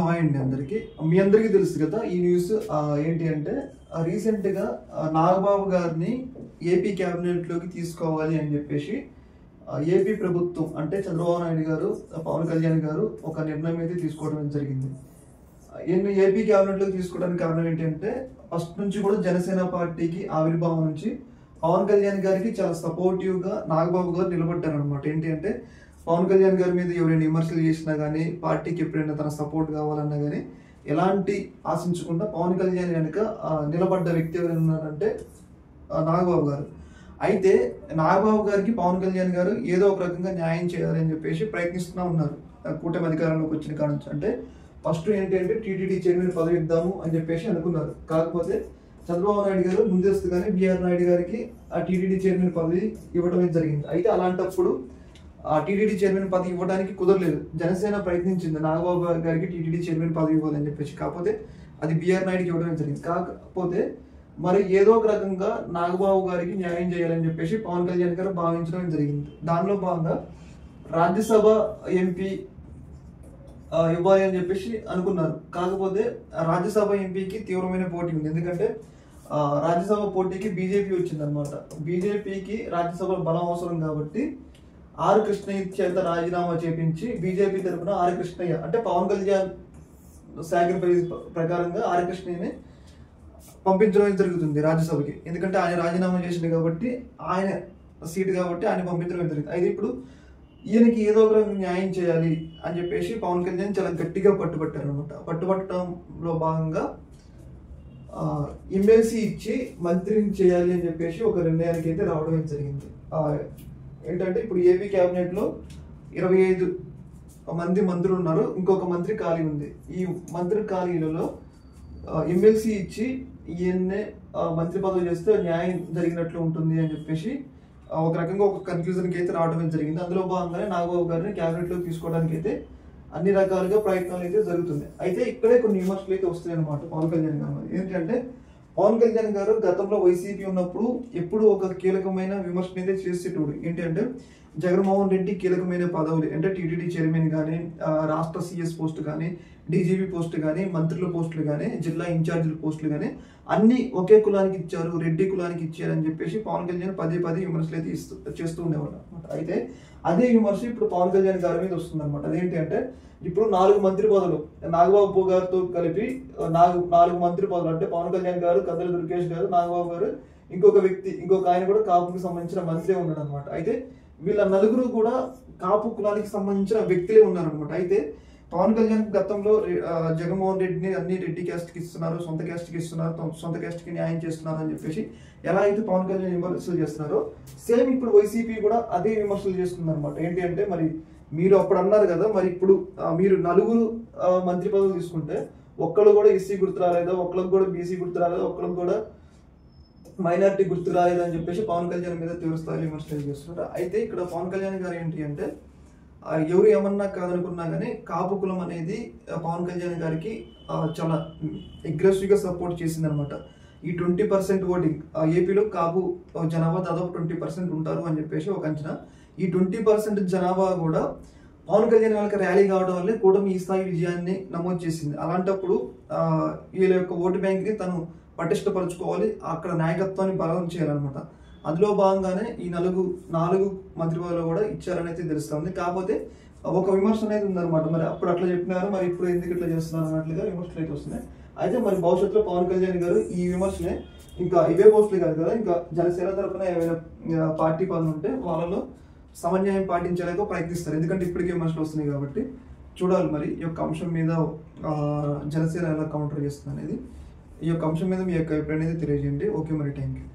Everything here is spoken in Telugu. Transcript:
హాయ్ అండి అందరికీ. మీ అందరికీ తెలుసు కదా ఈ న్యూస్. ఏంటి అంటే రీసెంట్గా నాగబాబు గారిని ఏపీ క్యాబినెట్లోకి తీసుకోవాలి అని చెప్పేసి ఏపీ ప్రభుత్వం అంటే చంద్రబాబు నాయుడు గారు, పవన్ కళ్యాణ్ గారు ఒక నిర్ణయం అయితే తీసుకోవడం జరిగింది. ఏపీ క్యాబినెట్లోకి తీసుకోవడానికి కారణం ఏంటంటే ఫస్ట్ నుంచి కూడా జనసేన పార్టీకి ఆవిర్భావం నుంచి పవన్ కళ్యాణ్ గారికి చాలా సపోర్టివ్గా నాగబాబు గారు నిలబడ్డారు అనమాట. ఏంటి అంటే పవన్ కళ్యాణ్ గారి మీద ఎవరైనా విమర్శలు చేసినా కానీ, పార్టీకి ఎప్పుడైనా తన సపోర్ట్ కావాలన్నా కానీ ఎలాంటి ఆశించకుండా పవన్ కళ్యాణ్ కనుక నిలబడ్డ వ్యక్తి ఎవరైనా ఉన్నారంటే నాగబాబు గారు. అయితే నాగబాబు గారికి పవన్ కళ్యాణ్ గారు ఏదో ఒక రకంగా న్యాయం చేయాలని చెప్పేసి ప్రయత్నిస్తూనే ఉన్నారు కూటమి అధికారంలోకి వచ్చిన కాడ నుంచి. అంటే ఫస్ట్ ఏంటి అంటే టీటీడీ చైర్మన్ పదవి ఇద్దాము అని చెప్పేసి అనుకున్నారు. కాకపోతే చంద్రబాబు నాయుడు గారు ముందస్తుగానే బిఆర్ నాయుడు గారికి ఆ టీటీడీ చైర్మన్ పదవి ఇవ్వడం జరిగింది. అయితే అలాంటప్పుడు ఆ టీటీడీ చైర్మన్ పదవి ఇవ్వడానికి కుదరలేదు. జనసేన ప్రయత్నించింది నాగబాబు గారికి టీటీడీ చైర్మన్ పదవి ఇవ్వాలని చెప్పేసి, కాకపోతే అది బిఆర్ నాయుడుకి ఇవ్వడం జరిగింది. కాకపోతే మరి ఏదో ఒక రకంగా నాగబాబు గారికి న్యాయం చేయాలని చెప్పేసి పవన్ కళ్యాణ్ గారు భావించడం జరిగింది. దానిలో భాగంగా రాజ్యసభ ఎంపీ ఇవ్వాలి అని చెప్పేసి అనుకున్నారు. కాకపోతే రాజ్యసభ ఎంపీకి తీవ్రమైన పోటీ ఉంది. ఎందుకంటే రాజ్యసభ పోటీకి బీజేపీ వచ్చింది అనమాట. బీజేపీకి రాజ్యసభ బలం అవసరం కాబట్టి ఆర్ కృష్ణయ్య చేత రాజీనామా చేపించి బీజేపీ తరఫున ఆర్ కృష్ణయ్య అంటే పవన్ కళ్యాణ్ సాక్రిఫైస్ ప్రకారంగా ఆర్ కృష్ణయ్యని పంపించడం జరుగుతుంది రాజ్యసభకి. ఎందుకంటే ఆయన రాజీనామా చేసింది కాబట్టి, ఆయన సీటు కాబట్టి ఆయన పంపించడం జరుగుతుంది. అయితే ఇప్పుడు ఈయనకి ఏదో ఒక న్యాయం చేయాలి అని చెప్పేసి పవన్ కళ్యాణ్ చాలా గట్టిగా పట్టుబట్టారు అనమాట. పట్టుబట్టడంలో భాగంగా ఎమ్మెల్సీ ఇచ్చి మంత్రిని చేయాలి అని చెప్పేసి ఒక నిర్ణయానికి అయితే రావడం జరిగింది. ఏంటంటే ఇప్పుడు ఏపీ క్యాబినెట్ లో 25 మంది మంత్రులు ఉన్నారు, ఇంకొక మంత్రి ఖాళీ ఉంది. ఈ మంత్రి ఖాళీలలో ఎమ్మెల్సీ ఇచ్చి ఈయన్నే మంత్రి పదవి చేస్తే న్యాయం జరిగినట్లు ఉంటుంది అని చెప్పేసి ఒక రకంగా ఒక కన్ఫ్యూజన్కి అయితే రావడం జరిగింది. అందులో భాగంగానే నాగబాబు గారిని క్యాబినెట్ లో తీసుకోవడానికి అయితే అన్ని రకాలుగా ప్రయత్నాలు అయితే జరుగుతున్నాయి. అయితే ఇక్కడే కొన్ని విమర్శలు అయితే వస్తాయి అనమాట పవన్ కళ్యాణ్ గారు. ఏంటంటే పవన్ కళ్యాణ్ గారు గతంలో వైసీపీ ఉన్నప్పుడు ఎప్పుడు ఒక కీలకమైన విమర్శన అయితే చేసేటోడు. ఏంటంటే జగన్మోహన్ రెడ్డి కీలకమైన పదవులు అంటే టీటీడీ చైర్మన్ కానీ, రాష్ట్ర సిఎస్ పోస్ట్ కానీ, డీజీపీ పోస్ట్ కానీ, మంత్రుల పోస్టులు కానీ, జిల్లా ఇన్ఛార్జీల పోస్టులు కానీ అన్ని ఒకే కులానికి ఇచ్చారు, రెడ్డి కులానికి ఇచ్చారు అని చెప్పేసి పవన్ కళ్యాణ్ పదే విమర్శలు అయితే చేస్తూ ఉండేవాడు అనమాట. అయితే అదే విమర్శ ఇప్పుడు పవన్ కళ్యాణ్ గారి మీద వస్తుంది అనమాట. అదేంటి అంటే ఇప్పుడు 4 మంత్రి పదవులు నాగబాబు గారితో కలిపి 4 మంత్రి పదవులు అంటే పవన్ కళ్యాణ్ గారు, కందుల దుర్గేష్ గారు, నాగబాబు గారు, ఇంకొక ఆయన కూడా కాపుకి సంబంధించిన మంత్రి ఉన్నాడు అనమాట. అయితే వీళ్ళ నలుగురు కూడా కాపు కులానికి సంబంధించిన వ్యక్తులే ఉన్నారనమాట. అయితే పవన్ కళ్యాణ్ గతంలో జగన్మోహన్ రెడ్డిని అన్ని రెడ్డి క్యాస్ట్కి ఇస్తున్నారు, సొంత క్యాస్ట్కి ఇస్తున్నారు, సొంత క్యాస్ట్కి న్యాయం చేస్తున్నారు అని చెప్పేసి ఎలా అయితే పవన్ కళ్యాణ్ విమర్శలు చేస్తున్నారో సేమ్ ఇప్పుడు వైసీపీ కూడా అదే విమర్శలు చేస్తుంది అనమాట. ఏంటి అంటే మరి మీరు అప్పుడు అన్నారు కదా, మరి ఇప్పుడు మీరు 4 మంత్రి పదవులు తీసుకుంటే ఒక్కళ్ళు కూడా ఎస్సీ గుర్తు రాలేదా, ఒక్కళ్ళకి కూడా బీసీ గుర్తు రాలేదా, ఒక్కళ్ళకి కూడా మైనారిటీ గుర్తు రాలేదు అని చెప్పేసి పవన్ కళ్యాణ్ మీద తీవ్రస్థాయి విమర్శలు చేస్తున్నారు. అయితే ఇక్కడ పవన్ కళ్యాణ్ గారు ఏంటి అంటే ఎవరు ఏమన్నా కాదనుకున్నా కానీ కాపు కులం అనేది పవన్ కళ్యాణ్ గారికి చాలా అగ్రెసివ్గా సపోర్ట్ చేసింది అనమాట. ఈ 20% ఓటింగ్ ఏపీలో కాపు జనాభా దాదాపు 20% ఉంటారు అని చెప్పేసి ఒక అంచనా. ఈ 20% జనాభా కూడా పవన్ కళ్యాణ్ వాళ్ళకి ర్యాలీ కావడం వల్లే కూటమి ఈ స్థాయి విజయాన్ని నమోదు చేసింది. అలాంటప్పుడు వీళ్ళ యొక్క ఓటు బ్యాంక్ని తను పటిష్టపరచుకోవాలి, అక్కడ నాయకత్వాన్ని బలం చేయాలన్నమాట. అందులో భాగంగానే ఈ 4 మంత్రి పదవులు కూడా ఇచ్చారని అయితే తెలుస్తుంది. కాకపోతే ఒక విమర్శ అనేది ఉందన్నమాట. మరి అప్పుడు అట్లా చెప్పినారు, మరి ఇప్పుడు ఎందుకు ఇట్లా చేస్తున్నారు అన్నట్లుగా విమర్శలు అయితే వస్తున్నాయి. అయితే మరి భవిష్యత్తులో పవన్ కళ్యాణ్ గారు ఈ విమర్శనే ఇంకా ఇవే పోస్టులు కాదు కదా, ఇంకా జనసేన తరఫున ఏమైనా పార్టీ పనులు ఉంటే వాళ్ళలో సమన్వయం పాటించేలాగా ప్రయత్నిస్తారు. ఎందుకంటే ఇప్పటికే విమర్శలు వస్తున్నాయి కాబట్టి చూడాలి మరి ఈ యొక్క అంశం మీద జనసేన ఎలా కౌంటర్ చేస్తుంది అనేది. ఈ యొక్క అంశం మీద మీ యొక్క అభిప్రాయం అనేది తెలియజేయండి. ఓకే మరి, థ్యాంక్ యూ.